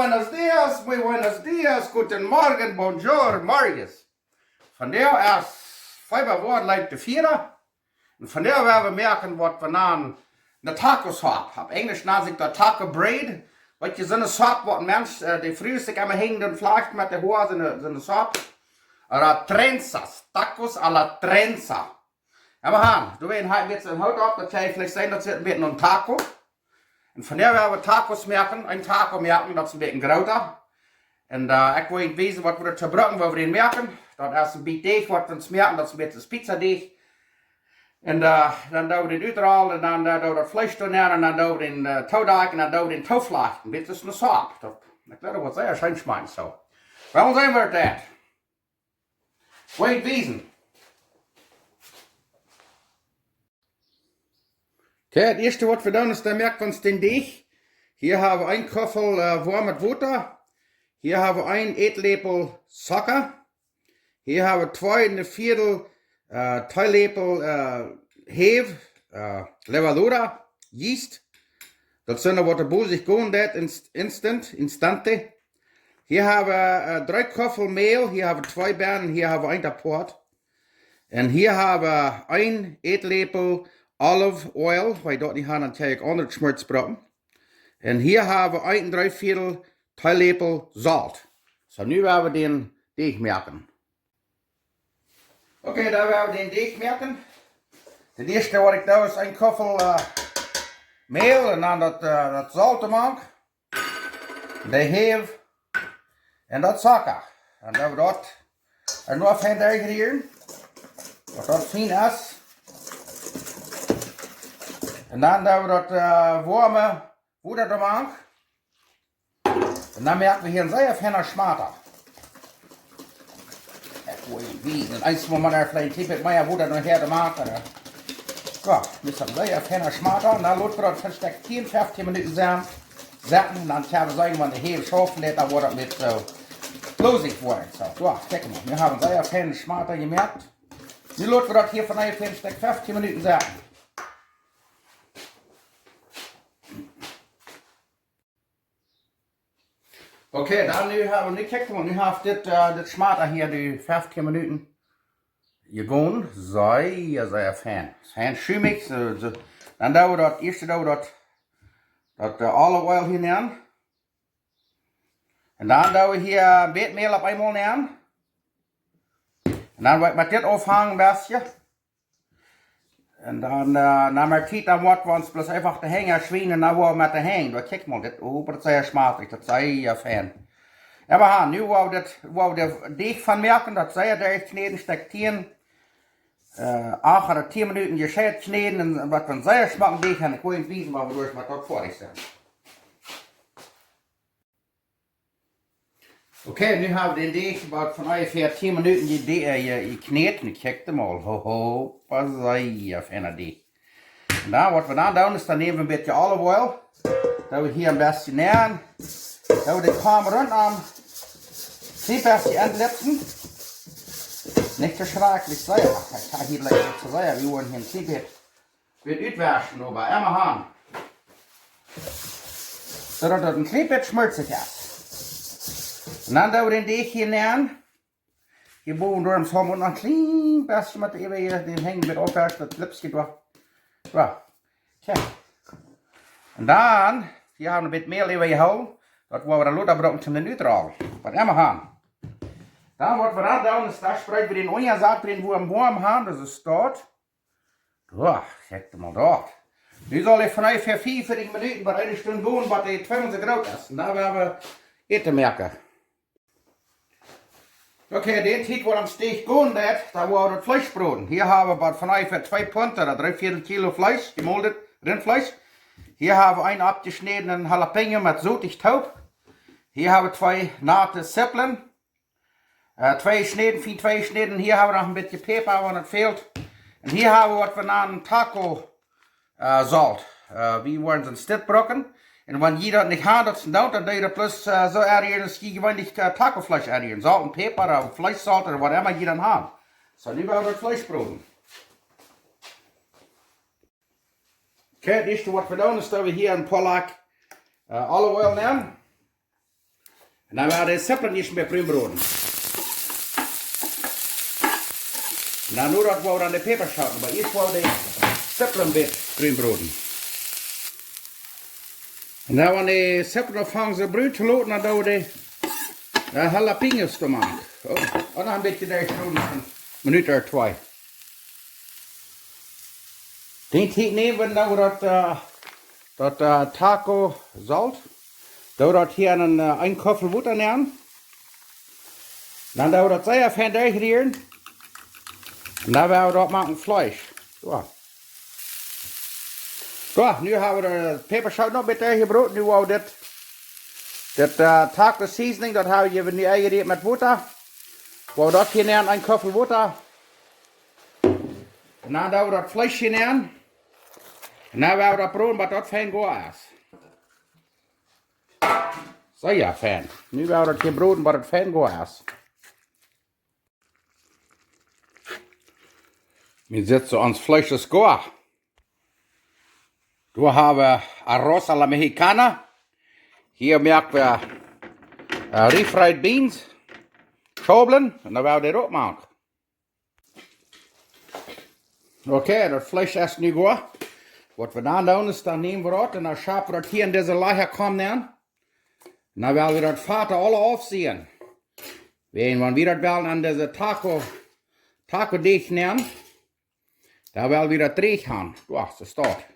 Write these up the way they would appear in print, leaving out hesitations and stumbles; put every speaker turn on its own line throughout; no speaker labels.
muy buenos dias, guten Morgen, bonjour, morgens. Van der is 5 woorden lijkt de 4. En van der werden we merken wat we na de tacos hebben. Op Englisch naast ik de taco braid. Wat je zo'n soep wat mens, die vroeger zich aan me hing, dan vlees met de hoor, zo'n soep. Oder trenzas, tacos a la trenza. En we gaan, doe een beetje een hout op, dat kan je vielleicht zijn dat ze een beetje een taco. En van der werden we tacos merken, een taco merken, dat is een beetje groter. En ik wil je weten wat we er te gebruiken, wat we erin merken. Dat is een beetje deeg wat we ons merken, dat is een beetje pizza deeg. En dan doen we dit uiteraal, en dan doen we dat vlees erin, en dan doen we in touwdaak, en dan doen we in touwvlaag. Dit is een soep. Ik weet wat zij zijn smaakt zo. Waarom zijn we dat? Wait, wezen. Okay, het eerste wat we doen is, dan merken we ons den deeg. Hier hebben we een koffel warm water. Hier hebben we een eetlepel suiker. Hier hebben we 2,25 theelepel heef, levadura, yeast. Dat zijn wat de boel zich gewoon dat instante. Hier hebben we 3 koffel meel, hier hebben we 2 beeren, hier hebben we 1 apport. En hier hebben we 1 eetlepel olive oil, waar je dat niet aan kan ik onder het schmutz brokken. En hier hebben we 1,75 theelepel zout. Zo, nu gaan we den deeg merken. Oké, dan gaan we den deeg merken. Het eerste wat ik doe is 1 koffel meel en dan dat zout maken. De heef. En dat suiker. En dan we dat er nog fijn degraderen. Wat dat fijn is. En dan doen we dat warme water er maken. En dan merken we hier een zeer fijne smaak. En eens moet man er vielleicht een beetje meer water nog her te maken. Ja, met een zeer fijne smaak. En dan laten we dat verstek 10, 15 minuten zetten. En dan gaan we zeggen, wanneer de heel schoffen let, dan wordt het met zo losig worden. So, ja, kijk maar, we hebben sehr feine Schmatter gemerkt. Nu laten we dat hier vanuit 15 minuten zetten. Oké, dan nu hebben we, kijk maar, nu heeft dit Schmatter hier die 15 minuten gegaan. Zeer fijn. Fijn schuimig. Dan doen we dat, eerst doen we dat olive oil hier neer. En dan doen we hier een beetje meel op eenmaal neer. En dan wordt met dit afhangen een beetje. En dan na mijn tijd dan wordt we ons plus even de hanger schwingen en dan worden we met de hang. Dat kijk maar, dit, dat is zeer smakelijk, dat is zeer fijn. En we gaan nu waar we de deeg van merken, dat zeer deeg kneden, stek 10, 8 oder 10 minuten gescheit kneden en wat we een zeer smakelijk deeg hebben. Ik wil niet weten, maar we doen het ook voor zijn. Oké, nu hebben we den deeg about van ongeveer 10 minuten gekneed. En ik kijk hem al. Ho, wat zeer fijne deeg. En dan wat we dan doen is, dan nemen we een beetje olive oil. Dat we hier een beetje neer. Dat we de kam rondom. Een beetje aanlipsen. Niet te schrikkelijk zeer. Ik ga hier lekker te zeer. We worden hier een beetje uitwaschen. Maar helemaal aan. Zodat het een klein beetje schmutzig is. En dan doen we den deeg hier neer. Hier boven door hem zo moet nog een klein beetje met de hang met opwerken, dat lipsje door. Ja, kijk. En dan, hier hebben we een beetje meel in je houden. Dat we dan laten brokken te de uitrollen. Wat helemaal gaan. Dan wat we dan doen is, daar spreiden we den onjazaak erin, wo we hem warm gaan, dus het staat. Ja, kijk maar daar. Nu zal ik vanuit 45 minuten bij 1 stunde wonen, wat 22 graden is. En dan gaan we eten merken. Oké, dit tijd wordt een steeg gaan, dan wordt het vlees broden. Hier hebben we vanuit 2 punten, dat 3/4 kilo vlees, gemolden rindvlees. Hier hebben we een abgeschneden jalapeno met zoetig taub. Hier hebben we 2 nate zippelen. 2 sneden, 2 sneden. Hier hebben we nog een beetje peper, wat het veelt. En hier hebben we wat we een taco zout. We worden een stit brokken. En wanneer je dat niet gaat, dat ze dan doe je dat plus zo ergens, dan zie je gewoon niet tacofleisch ergens. Zout en peper, of vleeszout, of wat immer je dan hebt. Zo, nu gaan we het vlees broden. Oké, het eerste wat we doen is dat we hier een polak olive oil nemen. En dan werden de seppelen niet meer bruinbroden. En dan nu dat we dan de peperschouten, maar eerst wel de seppelen met bruinbroden. En dan wanneer de seppelen vangen ze bruin te laten, dan doen we de jalapenos te maken. En dan een beetje daar doen, een minuut of 2. Die tijd nemen we dan dat taco zout. Doen we dat hier een koffel water nemen. Dan doen we dat zeer fijn dichtgerieren. En dan gaan we dat maken vlees. Zo. Zo, nu hebben we de peperzout nog met ingebroken. Nu hebben we dit taco seasoning, dat hebben we nu ingediend met water. We hebben dat hier nemen, een koffel water. En dan doen we dat vleesje nemen. En dan gaan we dat brood met dat fijn goed is. Zo ja, fijn. Nu gaan we dat hier brood met het fijn goed is. Nu zit zo ons vlees is goed. Dan hebben we arroz a la mexicana. Hier merken we refried beans. Schobelen. En dan gaan we dit ook maken. Oké, dat vlees is nu goed. Wat we dan doen is, dan nemen we dat en dan schapen we dat hier in deze lager komen. En dan willen we dat vaten alle afzien. Wanneer we dat willen aan deze taco deeg nemen, dan willen we dat dreig gaan. Wacht, zo staat.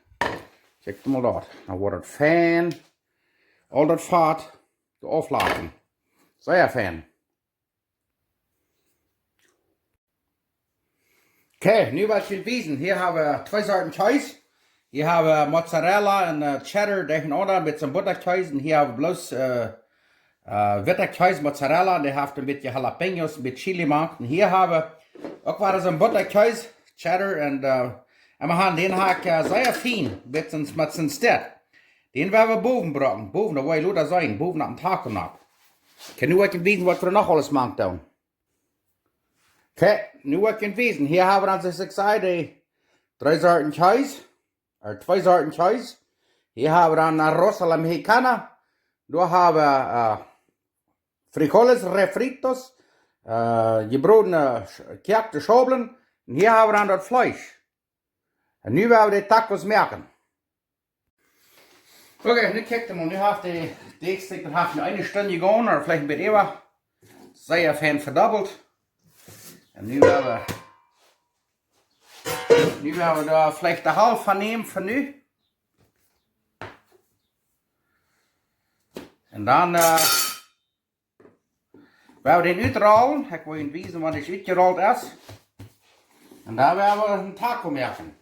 Kijk maar dat. Dan wordt het fijn. Al dat vat aflaten. Zeer fijn. Oké, nu wat je wissen. Hier hebben we 2 soorten kaas. Hier hebben we mozzarella en cheddar tegenonder met zijn butterkaas. En hier hebben we bloos witte kaas, mozzarella. En die heeft een beetje jalapenos met chili gemaakt. En hier hebben we ook wel eens een butterkaas, cheddar. En we gaan den zeer fijn met zijn stet. Den werden we boven brengen. Boven, dat wil je laten zijn. Boven op een taco nog. Kan nu ook weten wat we nog alles maken doen. Oké, nu ook weten. Hier hebben we dan, zoals ik zei, de 3 soorten kaas. 2 soorten kaas. Hier hebben we dan arroz a la mexicana. Daar hebben we frijoles refritos. Gebroden gekakte schobelen. En hier hebben we dan dat vlees. En nu willen we de tacos maken. Oké, nu kijk je maar. Nu heeft de deegstuk nu 1 stunde gegaan. Of vielleicht een beetje eeuwen. Zeer fijn verdubbeld. En nu willen we daar vielleicht de half van nemen van nu. En dan willen we den uitrollen. Ik wil je wijzen wat het uitgerold is. En dan willen we een taco maken.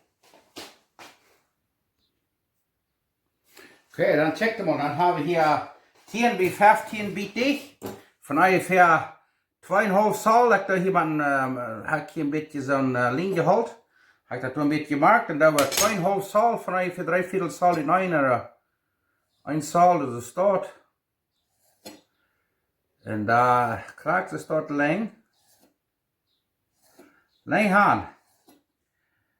Oké, dan check je maar. Dan hebben we hier 10 bij 15 bieten. Van ongeveer 2,5 zal. Ik heb hier een beetje zo'n lijn gehaald. Ik heb dat toen een beetje gemaakt. En dan hebben we 2,5 zal. Van ongeveer 3/4 zal in een zal. Dus het staat. En daar krijgt het staat lijn. Lijn aan.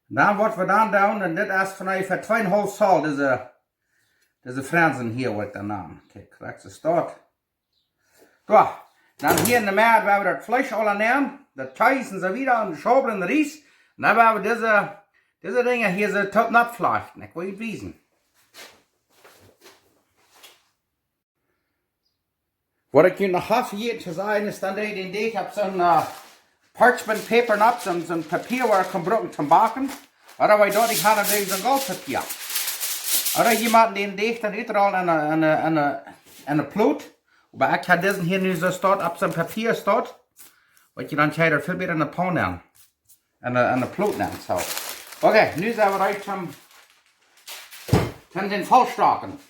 Dan wat we dan doen. En dit is van ongeveer 2,5 zal. Deze Fransen hier wat dan aan. Kijk, krijgt het staat. Zo. Dan hier in de midden hebben we dat vlees al nemen, dat kaas en zo wieder, en schobelen en rijst. En dan hebben we deze dingen hier zo tot nat vlechten. Ik wil je het wijzen. Wat ik je nog heb hier te zeggen is dan ik heb zo'n parchment paper nat, zo'n papier waar ik kan gebruiken te bakken. Oder wij dat ik had zo'n goldpapier. Oder jemand den deeg dan uitrollen en een ploot. Maar ik heb deze hier nu zo staat, op zijn papier staat. Wat je dan kan je er veel beter een pan nemen. En een ploot nemen. So. Oké, nu zijn we uit van den volstaken.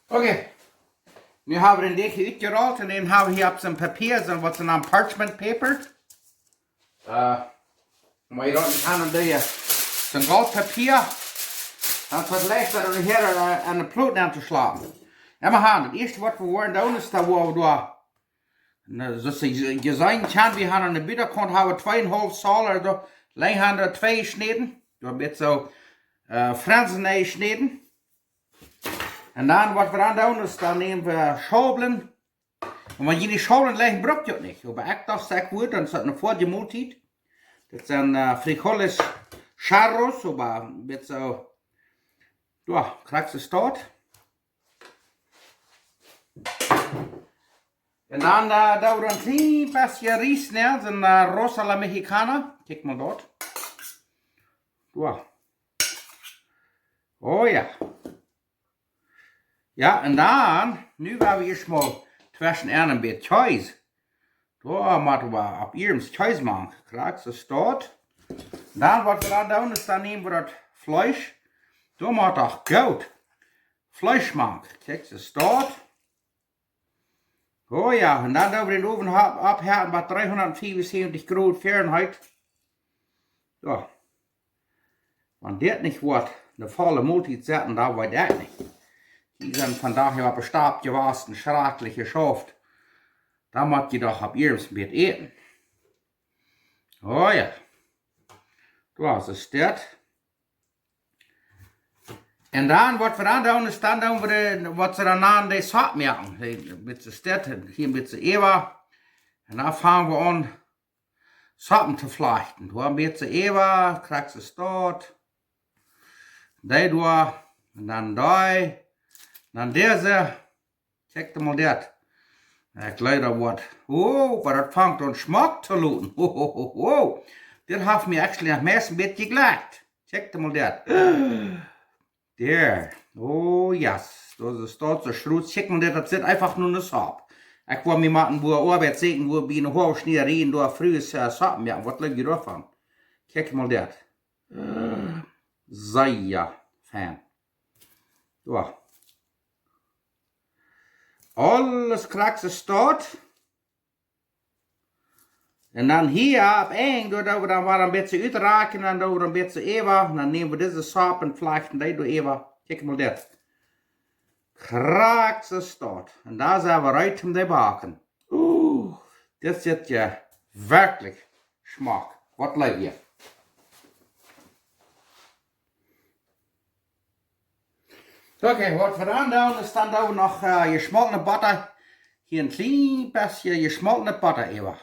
Oké, nu hebben we den deeg uitgerold en dan hebben we hier op zijn papier, zo wat ze naam parchment paper. Maar je dan kan dan je zo'n goldpapier. Dan is het leichter om hier aan de ploot aan te slaan. En we gaan het eerste wat we worden doen is dat we door, zoals je zijn kan, we gaan aan de binnenkant hebben 2,5 zal, door lang gaan er 2 sneden, door met zo Fransen sneden. En dan, wat we dan doen, is dan nemen we schobelen. En wanneer je die schobelen leggen, brookt je het niet. Maar ik dacht, zeg goed, dan is het een vorige maaltijd. Dat zijn frijoles charros, maar een beetje zo, ja, krijg ze staat. En dan doen we een klein beetje rijst neer, een rosa la mexicana. Kijk maar dat. Ja. Oh ja. Ja, en dan, nu gaan we eerst maar tussen een beetje kaas. Daar moeten we op ieders kaas maken. Krijg ze staat. Dan wat we dan doen, is dan nemen we dat vlees. Daar moet ook goud vlees maken. Kijk, ze staat. Oh ja, en dan doen we in de oven ophetten bij 375 graden Fahrenheit. Ja. Want dit niet wordt de volle maaltijd zetten, dan wordt dat niet. Die zijn vandaag op een stapje was, een schrakelijk geschoft. Dan moet je toch op eerst een beetje eten. Oh ja. Dat is dit. En dan, wat we dan doen, is dan doen we wat ze dan aan de sap maken. Een beetje dit, hier een beetje ewa. En dan fangen we aan sappen te vlechten. Door een beetje ewa, krijg ze staat. Die door, en dan die. Dan deze. Kijk maar dit. Ik leid er wat. Oh, maar dat vangt aan smaak te lopen. Oh. Dit heeft me actually het meest een beetje gelijk. Kijk maar dit. There. Oh yes. Dat staat zo schroet. Kijk maar dit, dat zit einfach nur een sap. Ik wil me maken wo arbeid zeker, wo bij een hoog sneeuw door vroeger sap maken. Wat leg je ervan? Kijk maar dit. Zeer fijn. Ja. Alles krijgt ze staat. En dan hier op één, doordat we dan maar een beetje uitraken, en dan doen we een beetje ewa. Dan nemen we deze sap en vlechten die door ewa. Kijk maar dit. Krijgt ze staat. En daar zijn we uit om te baken. Dit zit je werkelijk smaak. Wat leuk je. Oké, wat we dan doen, is dan doen we nog je smoltene butter. Hier een klein beetje je smoltene butter ewa.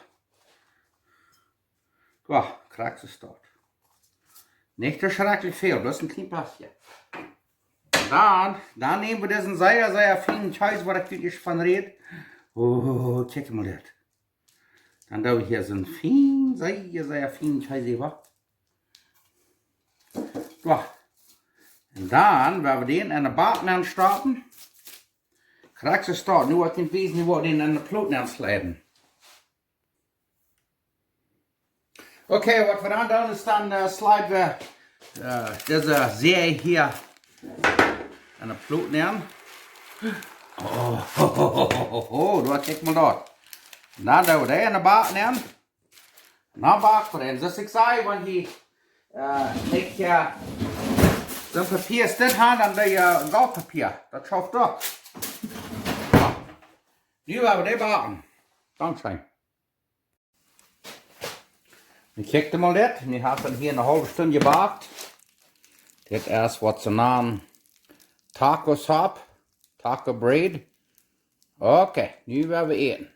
Ja, krijg ze staat. Niet te schrikkelijk veel, dus een klein beetje. Dan nemen we deze zeer fijne kaas waar ik jullie van reed. Oh, kijk maar dit. Dan doen we hier zo'n fijn, zeer fijn kaas ewa. Ja. En dan, waar we den in de baken aan starten, krijg ze staat. Nu wordt het wezen, nu wordt den in de ploot aan slijden. Oké, wat we dan doen is dan slijden we deze zee hier in de ploot aan. Oh, kijk maar dat. Dan doen we die in de baken aan. En dan baken we den. Zoals ik zei, want die zo'n papier is dit aan dan de goudpapier. Dat schaft ook. Ja. Nu hebben we die baken. Dankzij. Ik kijk maar dit. Nu heeft het hier een halve stunde gebakt. Dit is wat ze naam taco sap. Taco braid. Oké, nu gaan we eten.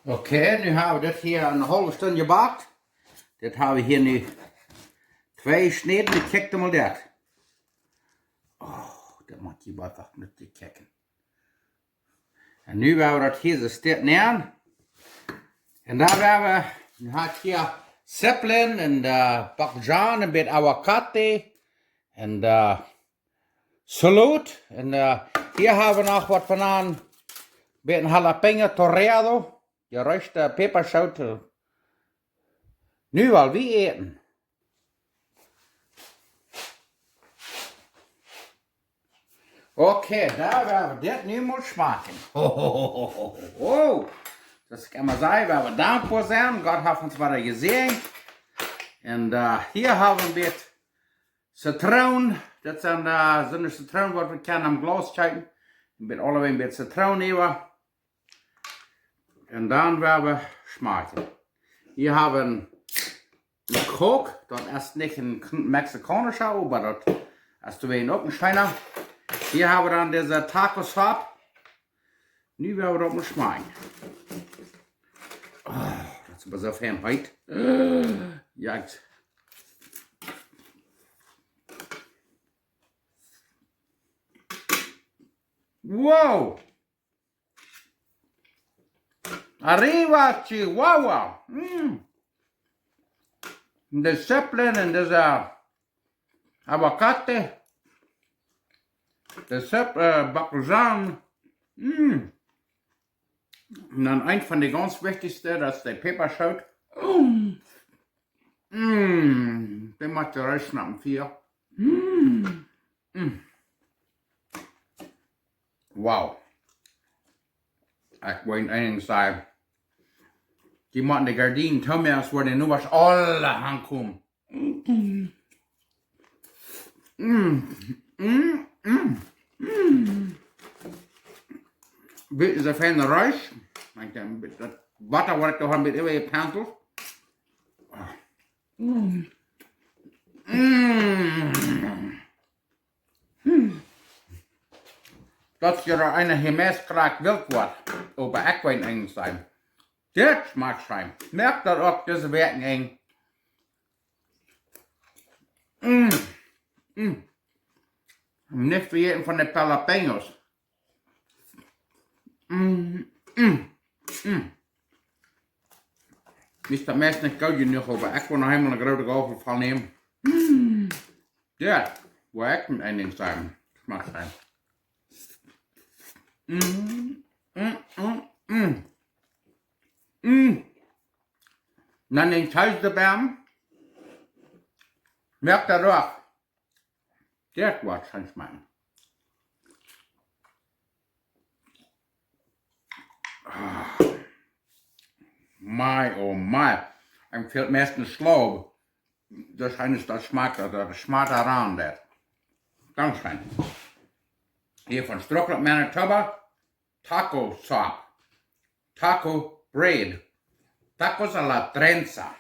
Oké, nu hebben we dit hier een halve stunde gebakt. Dit hebben we hier nu 2 sneden, ik kijk maar dit. Oh, dat moet je wel echt niet kijken. En nu gaan we dat hier zo steeds neer. En dan gaan we, had ik hier zeppelin en bakkeljaan, een beetje avocado en salut. En hier hebben we nog wat van aan, een beetje jalapeno torreado, geruchte peperzout. Nu al wie eten. Oké, daar gaan we dit nu moeten smaken. Dat kan maar zeggen, waar we dankbaar zijn. God heeft ons wat gezien. En hier hebben we een beetje citroen. Dat zijn de citroen wat we kennen am glas kijken. Een beetje allebei een beetje citroen even. En dan gaan we smaken. Hier hebben we een kook. Dat is niet een Mexicanische, maar dat Hast du wen auch einen Scheiner? Hier haben wir dann diese Taco-Sauce. Nu werden wir op mijn smaak. Oh, dat is maar zo fijn heet. Juist. Wow. Arriba, Chihuahua. De zeppelin en deze avocate. De bakkelzaan. Und dann ein von den ganz wichtigsten, das ist der Peperschaut. Den macht der Reisschnappen 4. Wow. Ich wollte einen sagen. Die machen die Gardinen, Thomas, wo die nur was alle ankommen. Dit is een fijne rijst. Dat water wordt toch een beetje gepanteld. Dat je er een gemeenschap wild wordt. Op een ekwijn zijn. Dit smaakt zijn. Merk dat ook deze werking. Niet vergeten van de jalapenos. Is dat meest niet koud genoeg over. Ik wil nog helemaal een grote golf van nemen. Ja, waar ik met één ding zijn. Smaakt zijn. Dan in thuis de bam. Merk dat ook. Dit wordt zijn smaak. My, oh my. Ik vind het meest slow. Dus hij is dat smaakt, dat smaakt eraan dat. Ganz fijn. Hier van Strokkelijk Manitoba. Taco sauce. Taco braid. Tacos a la trenza.